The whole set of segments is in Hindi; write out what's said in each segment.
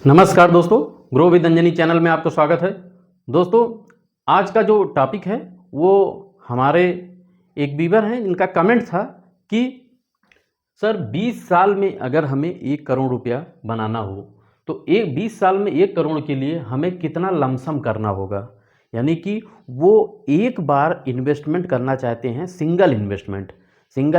नमस्कार दोस्तों, ग्रो विद अंजनी चैनल में आपका स्वागत है। दोस्तों, आज का जो टॉपिक है वो हमारे एक व्यूअर हैं, इनका कमेंट था कि सर 20 साल में अगर हमें 1 करोड़ रुपया बनाना हो तो 20 साल में 1 करोड़ के लिए हमें कितना लमसम करना होगा। यानी कि वो एक बार इन्वेस्टमेंट करना चाहते हैं, सिंगल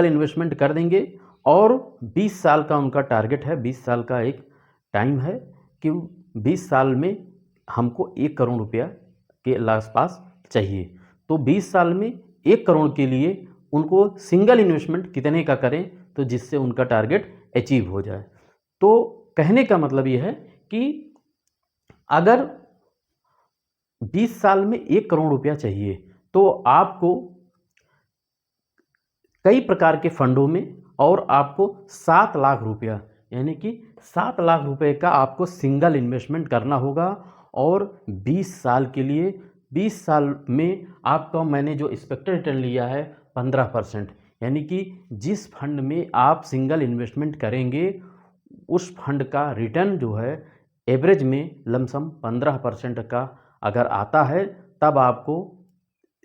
इन्वेस्टमेंट कर देंगे और 20 साल का उनका टारगेट है, 20 साल का एक टाइम है कि 20 साल में हमको 1 करोड़ रुपया के आसपास चाहिए। तो 20 साल में 1 करोड़ के लिए उनको सिंगल इन्वेस्टमेंट कितने का करें तो जिससे उनका टारगेट अचीव हो जाए। तो कहने का मतलब ये है कि अगर 20 साल में 1 करोड़ रुपया चाहिए तो आपको कई प्रकार के फंडों में और आपको 7 लाख रुपया यानी कि 7 लाख रुपए का आपको सिंगल इन्वेस्टमेंट करना होगा। और 20 साल के लिए 20 साल में आपका मैंने जो एक्सपेक्टेड रिटर्न लिया है 15%, यानी कि जिस फंड में आप सिंगल इन्वेस्टमेंट करेंगे उस फंड का रिटर्न जो है एवरेज में लमसम 15% का अगर आता है तब आपको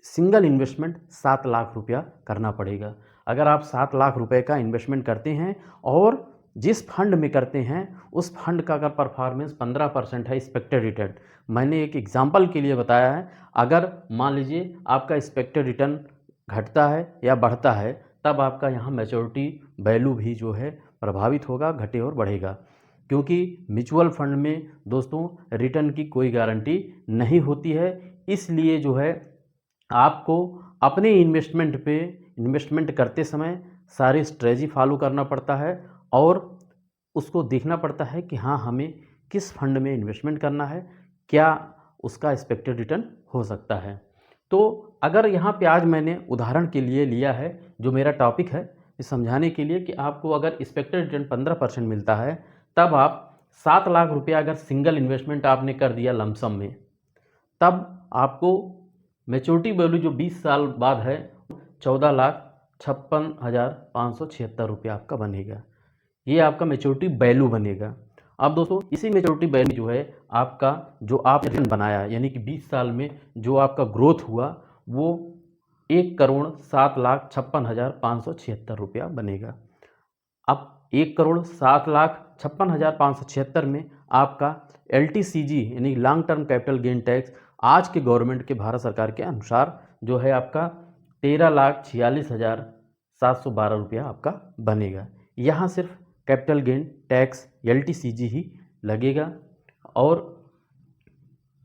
सिंगल इन्वेस्टमेंट 7 लाख रुपया करना पड़ेगा। अगर आप 7 लाख रुपए का इन्वेस्टमेंट करते हैं और जिस फंड में करते हैं उस फंड का अगर परफॉर्मेंस 15% है एक्सपेक्टेड रिटर्न, मैंने एक एग्जांपल के लिए बताया है, अगर मान लीजिए आपका एक्सपेक्टेड रिटर्न घटता है या बढ़ता है तब आपका यहाँ मैच्योरिटी वैल्यू भी जो है प्रभावित होगा, घटे और बढ़ेगा। क्योंकि म्यूचुअल फंड में दोस्तों रिटर्न की कोई गारंटी नहीं होती है, इसलिए जो है आपको अपने इन्वेस्टमेंट करते समय सारी स्ट्रेटजी फॉलो करना पड़ता है और उसको देखना पड़ता है कि हाँ हमें किस फंड में इन्वेस्टमेंट करना है, क्या उसका एक्सपेक्टेड रिटर्न हो सकता है। तो अगर यहाँ पे आज मैंने उदाहरण के लिए लिया है, जो मेरा टॉपिक है इस समझाने के लिए कि आपको अगर एक्सपेक्टेड रिटर्न 15% मिलता है तब आप 7 लाख रुपया अगर सिंगल इन्वेस्टमेंट आपने कर दिया लमसम में, तब आपको मैच्योरिटी वैल्यू जो 20 साल बाद है 14,56,576 रुपया आपका बनेगा। ये आपका मैच्योरिटी वैल्यू बनेगा। अब दोस्तों इसी मैच्योरिटी वैल्यू जो है आपका जो आप रिटर्न बनाया यानी कि 20 साल में जो आपका ग्रोथ हुआ वो 1,07,56,576 रुपया बनेगा। अब 1,07,56,576 में आपका LTCG यानी long term capital gain tax आज के गवर्नमेंट के भारत सरकार के अनुसार जो है आपका 13,46,712 रुपया आपका बनेगा। यहाँ सिर्फ कैपिटल गेन टैक्स LTCG ही लगेगा। और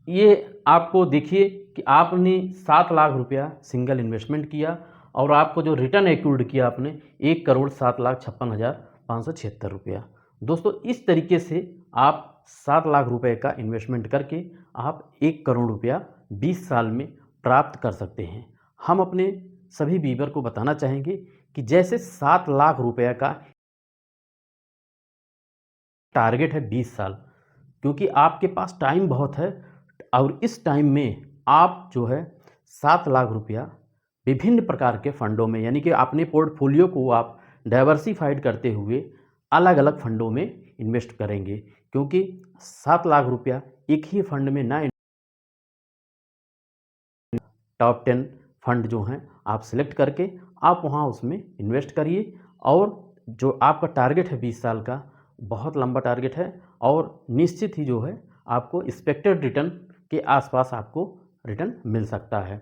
ये आपको देखिए कि आपने 7 लाख रुपया सिंगल इन्वेस्टमेंट किया और आपको जो रिटर्न एक्यूर्ड किया आपने 1,07,56,576 रुपया। दोस्तों इस तरीके से आप 7 लाख रुपए का इन्वेस्टमेंट करके आप 1 करोड़ रुपया 20 साल में प्राप्त कर सकते हैं। हम अपने सभी व्यूअर को बताना चाहेंगे कि जैसे 7 लाख रुपया का टारगेट है 20 साल, क्योंकि आपके पास टाइम बहुत है और इस टाइम में आप जो है 7 लाख रुपया विभिन्न प्रकार के फंडों में यानी कि अपने पोर्टफोलियो को आप डाइवर्सिफाइड करते हुए अलग अलग फंडों में इन्वेस्ट करेंगे। क्योंकि 7 लाख रुपया एक ही फंड में ना, टॉप 10 फंड जो हैं आप सिलेक्ट करके आप वहाँ उसमें इन्वेस्ट करिए। और जो आपका टारगेट है 20 साल का बहुत लंबा टारगेट है और निश्चित ही जो है आपको एक्सपेक्टेड रिटर्न के आसपास आपको रिटर्न मिल सकता है।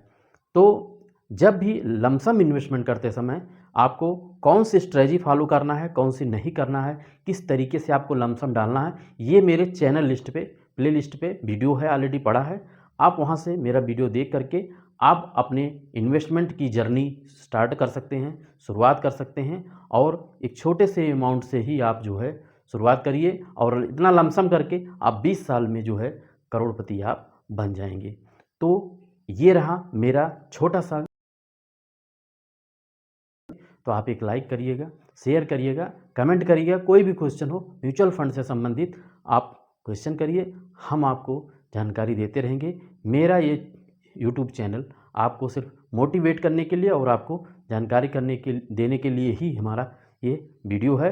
तो जब भी लमसम इन्वेस्टमेंट करते समय आपको कौन सी स्ट्रेटजी फॉलो करना है, कौन सी नहीं करना है, किस तरीके से आपको लमसम डालना है, ये मेरे चैनल लिस्ट पे प्ले लिस्ट पे वीडियो है, ऑलरेडी पड़ा है। आप वहाँ से मेरा वीडियो देख करके आप अपने इन्वेस्टमेंट की जर्नी स्टार्ट कर सकते हैं, शुरुआत कर सकते हैं। और एक छोटे से अमाउंट से ही आप जो है शुरुआत करिए और इतना लमसम करके आप 20 साल में जो है करोड़पति आप बन जाएंगे। तो ये रहा मेरा छोटा सा, तो आप एक लाइक करिएगा, शेयर करिएगा, कमेंट करिएगा। कोई भी क्वेश्चन हो म्यूचुअल फंड से संबंधित आप क्वेश्चन करिए, हम आपको जानकारी देते रहेंगे। मेरा ये यूट्यूब चैनल आपको सिर्फ मोटिवेट करने के लिए और आपको जानकारी देने के लिए ही हमारा ये वीडियो है।